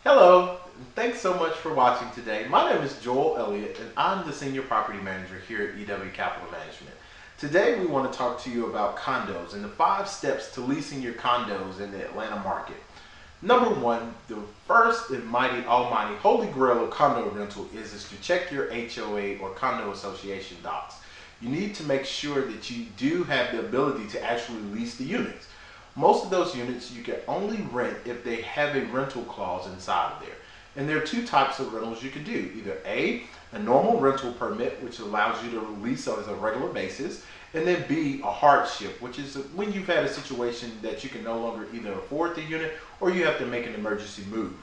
Hello, and thanks so much for watching today. My name is Joel Elliott, and I'm the Senior Property Manager here at EW Capital Management. Today, we want to talk to you about condos and the 5 steps to leasing your condos in the Atlanta market. Number one, the first and mighty, almighty, holy grail of condo rental is to check your HOA or condo association docs. You need to make sure that you do have the ability to actually lease the units. Most of those units you can only rent if they have a rental clause inside of there. And there are 2 types of rentals you can do. Either a normal rental permit, which allows you to lease on a regular basis, and then B, a hardship, which is when you've had a situation that you can no longer either afford the unit or you have to make an emergency move.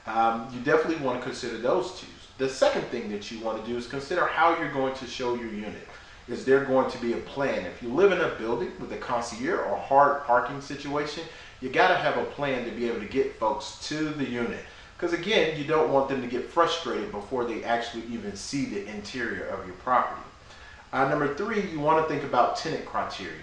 You definitely want to consider those 2. The second thing that you want to do is consider how you're going to show your unit. Is there going to be a plan? If you live in a building with a concierge or hard parking situation, you got to have a plan to be able to get folks to the unit. Because again, you don't want them to get frustrated before they actually even see the interior of your property. Number 3, you want to think about tenant criteria.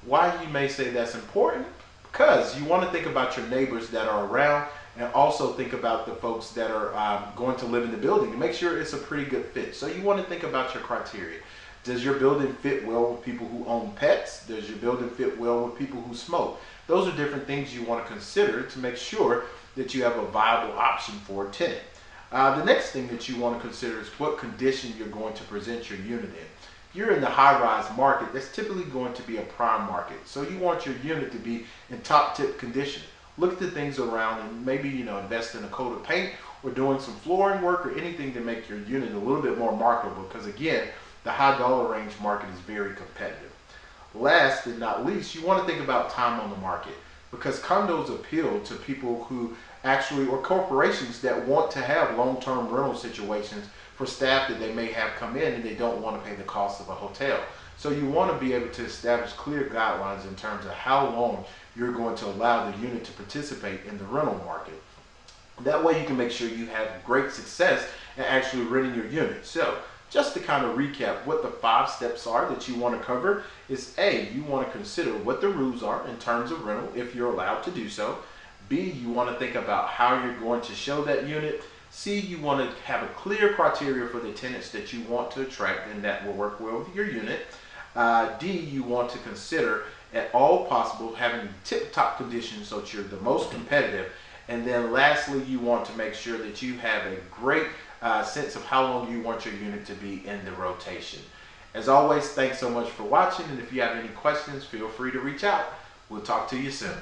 Why you may say that's important? Because you want to think about your neighbors that are around and also think about the folks that are going to live in the building to make sure it's a pretty good fit. So you want to think about your criteria. Does your building fit well with people who own pets? Does your building fit well with people who smoke? Those are different things you want to consider to make sure that you have a viable option for a tenant. The next thing that you want to consider is what condition you're going to present your unit in. If you're in the high-rise market, that's typically going to be a prime market. So you want your unit to be in top-tip condition. Look at the things around and maybe invest in a coat of paint or doing some flooring work or anything to make your unit a little bit more marketable, because again, the high dollar range market is very competitive. Last but not least, you want to think about time on the market, because condos appeal to people who actually, or corporations that want to have long-term rental situations for staff that they may have come in and they don't want to pay the cost of a hotel. So you want to be able to establish clear guidelines in terms of how long you're going to allow the unit to participate in the rental market. That way you can make sure you have great success in actually renting your unit. So just to kind of recap what the 5 steps are that you want to cover is A, you want to consider what the rules are in terms of rental if you're allowed to do so. B, you want to think about how you're going to show that unit. C, you want to have a clear criteria for the tenants that you want to attract and that will work well with your unit. D, you want to consider at all possible having tip-top conditions so that you're the most competitive. And then lastly, you want to make sure that you have a great sense of how long you want your unit to be in the rotation. As always, thanks so much for watching, and if you have any questions, feel free to reach out. We'll talk to you soon.